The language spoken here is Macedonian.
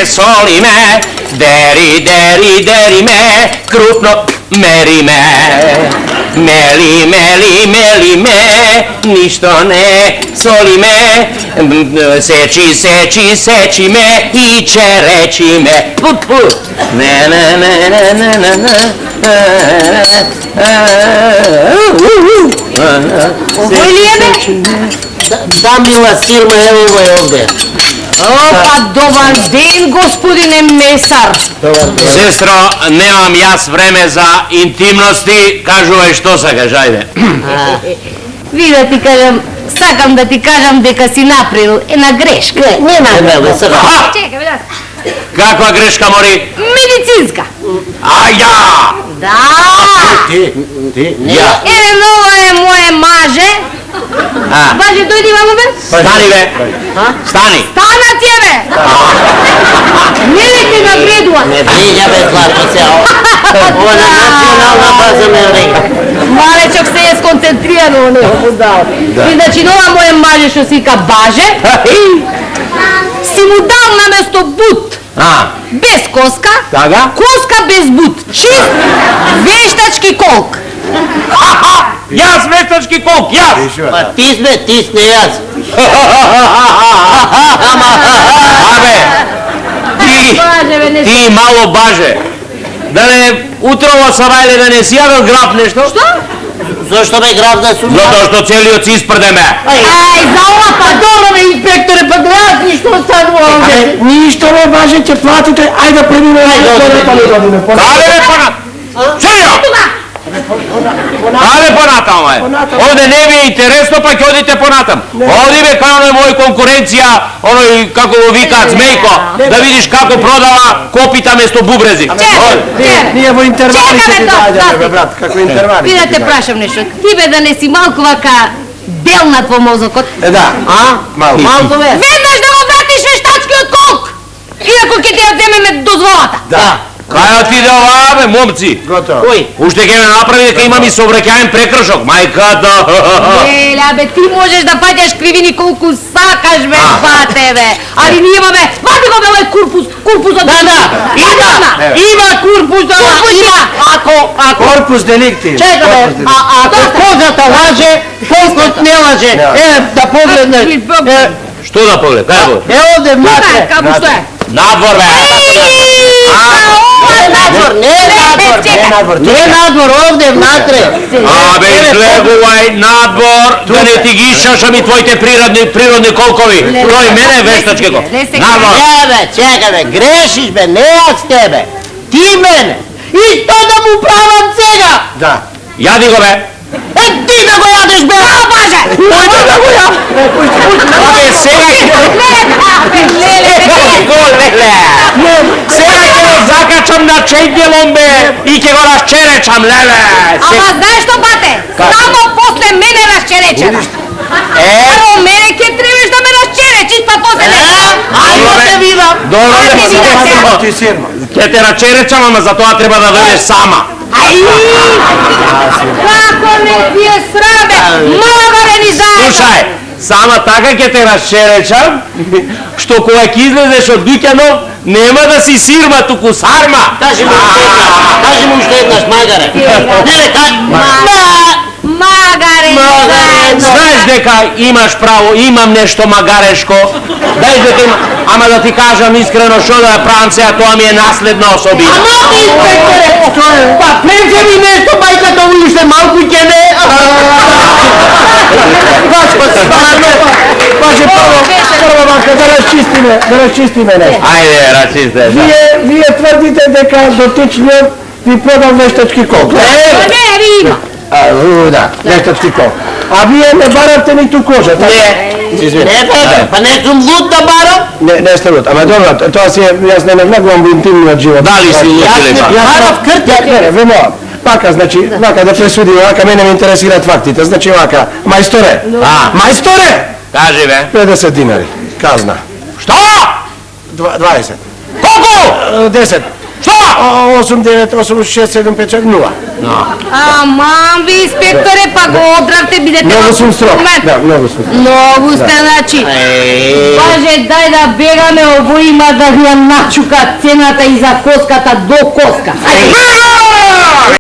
соли ме, дери ме, крупно мери ме. Мели ме, ништо не соли ме, сечи ме и черечи ме. Пут. Не. Овој ли е бе? Да, мила сирма, ево е овде. Опа, добар ден, господине месар. Сестро, немам јас време за интимности, кажувај што сакаш, ајде. Ви да ти кажам, сакам да ти кажам дека си направил една грешка. Не направил, сега. Чекай, бе, Каква грешка, мори? медицинска. Аја! Да. Ти? Ја. Еве, ново е моје маже. Баже, дојди мамо бе. Стани бе. Стани. Стана ти е бе. Не ли те нагредува? Не вриѓа бе, злато се. Ова на национална база ме рега. Малечок се е сконцентрирано во него поздал. И значи нова моје маже што си ка баже, си му дал наместо бут. Без коска, Така? коска без бут. Чист вештачки колк. Јас вештачки колк, јас! Па ти сме, не јас. Абе, Баже, бе, не ти мало баже. Да не утрово сабајле да не си јадел граб нешто? Што? Зошто бе грав да сум? Затоа што целиот си испрдеме. Ај, за ова па добро бе, инспекторе, па гледаш ни што станува овде. Ништо не баже, ќе платите, ајде премине, ајде године. Каде бе понатаму? Сејо! Каде понатаму е? Овде не ви е интересно, па ќе одите понатаму. Оди бе кај оној мој конкуренција, оној како го викаат Змејко, да видиш како продава копита место бубрези. Ние во интервалите Чекаме, ти доаѓаме, бе, брат, како интервали. Ви да те прашам нешто. Ти бе да не си малку вака делнат во мозокот. Да, малку. Малко бе. Веднаш да го вратиш вештачкиот колк. Иако ќе ти ја земеме дозволата. Да. Кај отиде ова бе, момци? Готово. Кој? Уште ќе ме направи дека имам и сообраќаен прекршок, мајката. Еле, бе, ти можеш да паѓаш кривини колку сакаш, бе, бате, бе. Али ние имаме, вади го, бе, овој курпусот. Да, има курпус, да, има. Ако Корпус деликти. чека бе, ако козата лаже, колкот не лаже. Да погледнеш. Што да поглед? Кај го? Овде Тука е, внатре. камо што е? Надвор бе. Не надвор, не надвор, овде внатре. Абе, излегувај надвор, да не ти ги ишашам и твоите природни колкови. Тој мене вештачке го. Надвор. Чека бе, грешиш бе, не јас тебе. Ти мене. И што да му правам сега? Да. Јади го бе. Ти да го јадеш бе. Боже! Мојте да го јадеш. Абе, сега ќе Сега ќе го закачам на ченгелом бе и ќе го расчеречам, леле. Ама знаеш што, бате? Само после мене расчеречена. Прво мене ќе требаш да ме расчеречиш, па после не. Ајде те видам. Добро, Ајде, видам сега. Ти сирма. ќе те расчеречам, ама за тоа треба да дојдеш сама. Ај! Како не ти е сраме? Магарени заедно! Слушај, сама така ќе те расчеречам, што кога ќе излезеш од дуќанов, нема да си сирма, туку сарма. Кажи му уште еднаш, магаре. Не, Магаре заедно! Знаеш дека имаш право, имам нешто магарешко. Дај дека има, ама да ти кажам искрено што да правам сега, тоа ми е наследна особина. Ама инспекторе, па пренце ми нешто, мајката уште малку ќе не. Паже, прво вака, да расчистиме нешто. Ајде, расисте. Вие тврдите дека дотичниот ви продал вештачки колк. Не, ви има! Да, вештачки колк. А вие не баравте ниту кожа, така? Не, бе, па не сум луд да барам. Не сте луд, ама добро, тоа си јас не влегувам во интимниот живот. Дали си луд или па? Барав кртја. Не, ве молам. Вака, значи, вака да пресуди, вака мене ме интересираат фактите. Значи вака, мајсторе, Кажи бе. 50 динари, казна. Што? 20. Колку? 10. Што? 8, 9, 8, 6, 7, 5, 4, 0. Аман, ви инспекторе, па го одравте, бидете... Многу сум строг. Да, многу сум. Многу сте, значи. Боже, дај да бегаме, ово има да ви ја начука цената и за коската до коска. Ајде!